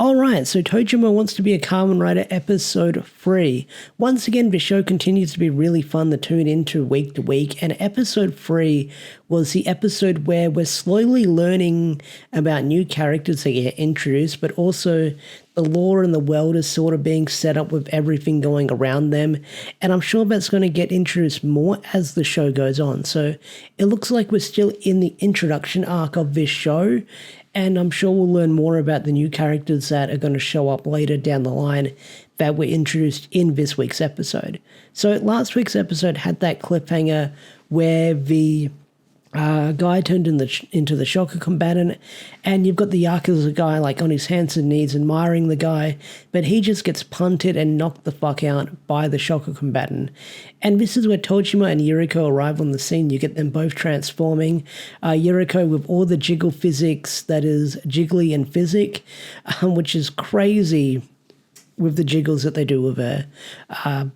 All right, so Tojima Wants to be a Kamen Rider episode 3. Once again, the show continues to be really fun to tune into week to week, and episode 3 was the episode where we're slowly learning about new characters that get introduced, but also the lore in the world is sort of being set up with everything going around them, and I'm sure that's going to get introduced more as the show goes on. So it looks like we're still in the introduction arc of this show, and I'm sure we'll learn more about the new characters that are going to show up later down the line that were introduced in this week's episode. So last week's episode had that cliffhanger where the guy turned into the shocker combatant, and you've got the Yakuza guy like on his hands and knees admiring the guy, but he just gets punted and knocked the fuck out by the shocker combatant. And this is where Tojima and Yuriko arrive on the scene. You get them both transforming. Yuriko with all the jiggle physics that is jiggly and physic, which is crazy with the jiggles that they do with her.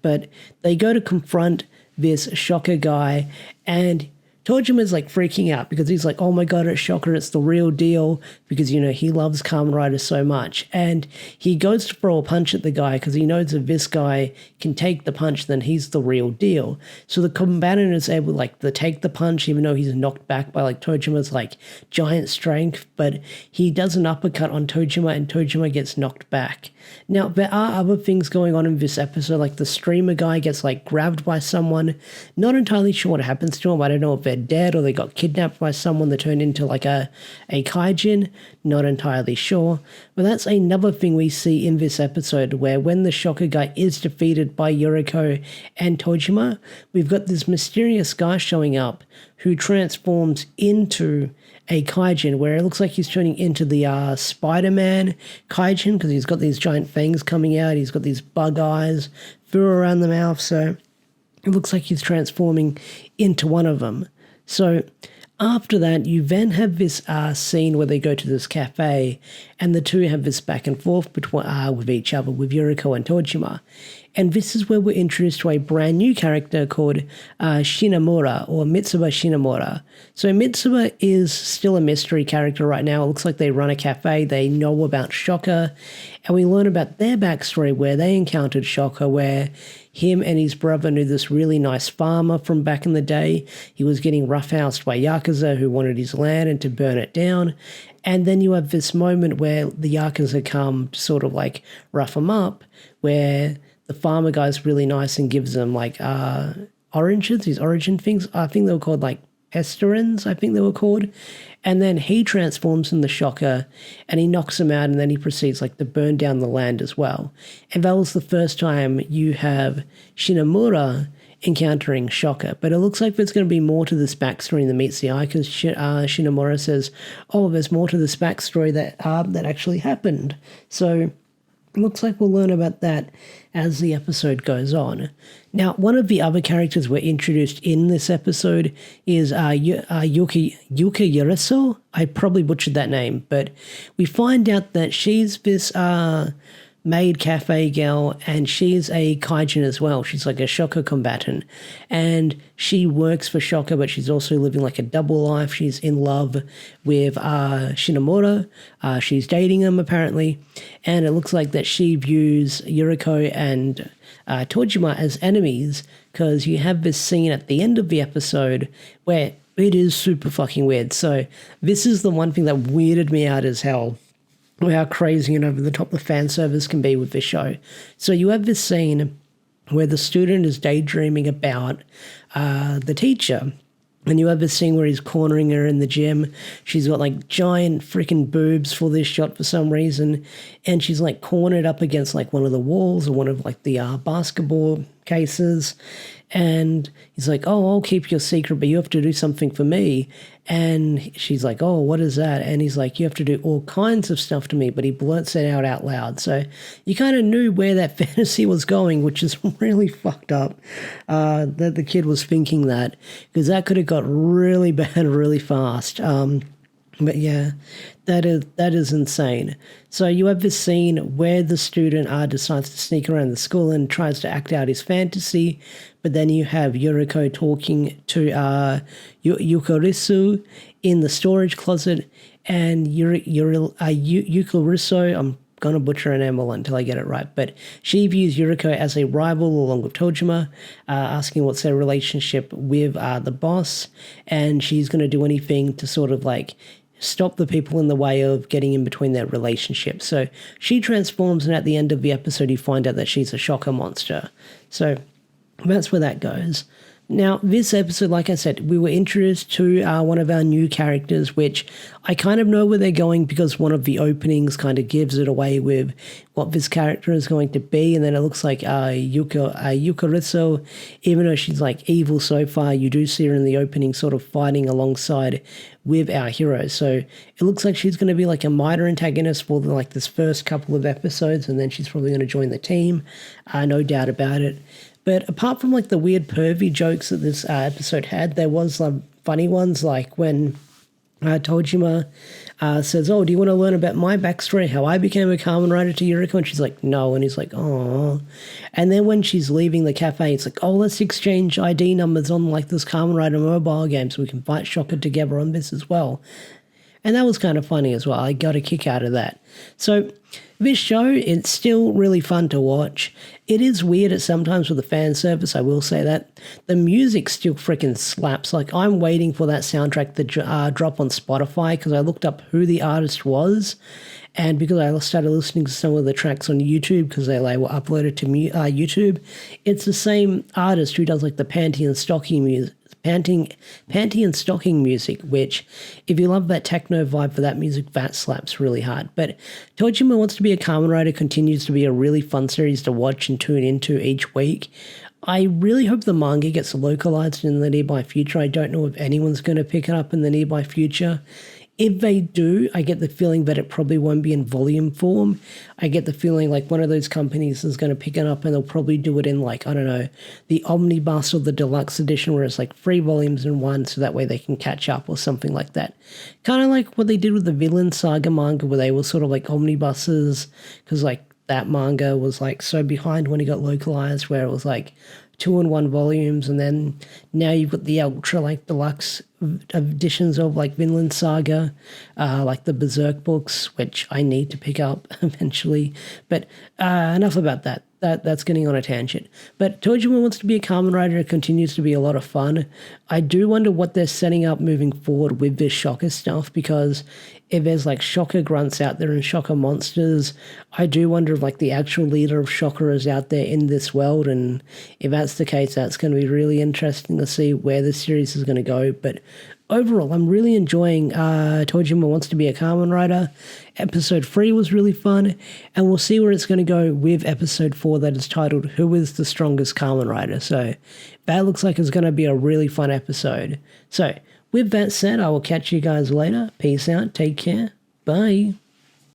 But they go to confront this shocker guy, and Tojima's like freaking out because he's like, oh my god, it's Shocker, it's the real deal, because, you know, he loves Kamen Rider so much. And he goes to throw a punch at the guy because he knows if this guy can take the punch, then he's the real deal. So the combatant is able like to take the punch, even though he's knocked back by like Tojima's like giant strength, but he does an uppercut on Tojima and Tojima gets knocked back. Now, there are other things going on in this episode, like the streamer guy gets like grabbed by someone. Not entirely sure what happens to him. I don't know if they're dead or they got kidnapped by someone that turned into like a kaijin. Not entirely sure. But that's another thing we see in this episode, where when the shocker guy is defeated by Yuriko and Tojima, we've got this mysterious guy showing up who transforms into a kaijin, where it looks like he's turning into the Spider-Man kaijin because he's got these giant fangs coming out. He's got these bug eyes, fur around the mouth, so it looks like he's transforming into one of them. So after that, you then have this scene where they go to this cafe, and the two have this back and forth between, with each other, with Yuriko and Tojima. And this is where we're introduced to a brand new character called Shinomura, or Mitsuba Shinomura. So Mitsuba is still a mystery character right now. It looks like they run a cafe, they know about Shocker, and we learn about their backstory where they encountered Shocker, where him and his brother knew this really nice farmer from back in the day. He was getting roughhoused by Yakuza who wanted his land and to burn it down. And then you have this moment where the Yakuza come to sort of like rough him up, where the farmer guy's really nice and gives them like oranges, these origin things. I think they were called like pestilens, I think they were called. And then he transforms in the shocker and he knocks him out, and then he proceeds like to burn down the land as well. And that was the first time you have Shinomura encountering Shocker. But it looks like there's going to be more to this backstory than meets the eye, because Shinomura says, oh, there's more to this backstory that actually happened. So it looks like we'll learn about that as the episode goes on. Now, one of the other characters we're introduced in this episode is Yuki Yuriso. I probably butchered that name, but we find out that she's this maid cafe girl, and she's a kaijin as well. She's like a Shocker combatant, and she works for Shocker, but she's also living like a double life. She's in love with Shinomura. She's dating him apparently, and it looks like that she views Yuriko and Tojima as enemies, because you have this scene at the end of the episode where it is super fucking weird. So this is the one thing that weirded me out as hell, how crazy and over the top the fan service can be with this show. So you have this scene where the student is daydreaming about the teacher, and you have this scene where he's cornering her in the gym. She's got like giant freaking boobs for this shot for some reason, and she's like cornered up against like one of the walls or one of like the basketball cases. And he's like, oh, I'll keep your secret, but you have to do something for me. And she's like, oh, what is that? And he's like, you have to do all kinds of stuff to me, but he blurts it out loud. So you kind of knew where that fantasy was going, which is really fucked up, that the kid was thinking that, because that could have got really bad really fast. But yeah, that is insane. So you have this scene where the student decides to sneak around the school and tries to act out his fantasy, but then you have Yuriko talking to Yukarisu in the storage closet, and Yukarisu, I'm gonna butcher her name until I get it right, but she views Yuriko as a rival along with Tojima, asking what's their relationship with the boss, and she's gonna do anything to sort of like stop the people in the way of getting in between their relationship. So she transforms, and at the end of the episode, you find out that she's a shocker monster. So that's where that goes. Now, this episode, like I said, we were introduced to one of our new characters, which I kind of know where they're going because one of the openings kind of gives it away with what this character is going to be. And then it looks like Yukariso, even though she's like evil so far, you do see her in the opening sort of fighting alongside with our hero. So it looks like she's going to be like a minor antagonist for like this first couple of episodes, and then she's probably going to join the team. No doubt about it. But apart from like the weird pervy jokes that this episode had, there was funny ones like when Tojima says, "Oh, do you want to learn about my backstory, how I became a Kamen Rider to Yuriko?" And she's like, "No." And he's like, "Oh." And then when she's leaving the cafe, it's like, "Oh, let's exchange ID numbers on like this Kamen Rider mobile game so we can fight Shocker together on this as well." And that was kind of funny as well. I got a kick out of that. So this show, it's still really fun to watch. It is weird at sometimes with the fan service, I will say that. The music still freaking slaps. Like, I'm waiting for that soundtrack to drop on Spotify because I looked up who the artist was. And because I started listening to some of the tracks on YouTube because they were uploaded to YouTube, it's the same artist who does like the Panty and Stocking music. Panty and Stocking music, which, if you love that techno vibe for that music, that slaps really hard. But Tojima Wants to be a Kamen Rider continues to be a really fun series to watch and tune into each week. I really hope the manga gets localized in the nearby future. I don't know if anyone's going to pick it up in the nearby future. If they do, I get the feeling that it probably won't be in volume form. I get the feeling like one of those companies is going to pick it up and they'll probably do it in like, I don't know, the omnibus or the deluxe edition where it's like 3 volumes in one so that way they can catch up or something like that. Kind of like what they did with the Villain Saga manga where they were sort of like omnibuses because like that manga was like so behind when it got localized where it was like 2-in-1 volumes, and then now you've got the ultra like deluxe editions of like Vinland Saga, like the Berserk books, which I need to pick up eventually. But enough about that. That's getting on a tangent. But Tojima Wants to be a Kamen Rider. It continues to be a lot of fun. I do wonder what they're setting up moving forward with this Shocker stuff, because if there's like Shocker grunts out there and Shocker monsters, I do wonder if like the actual leader of Shocker is out there in this world, and if that's the case, that's going to be really interesting to see where the series is going to go. But overall, I'm really enjoying Tojima Wants to be a Kamen Rider. Episode 3 was really fun, and we'll see where it's going to go with episode 4 that is titled Who is the Strongest Kamen Rider? So that looks like it's going to be a really fun episode. So with that said, I will catch you guys later. Peace out. Take care. Bye.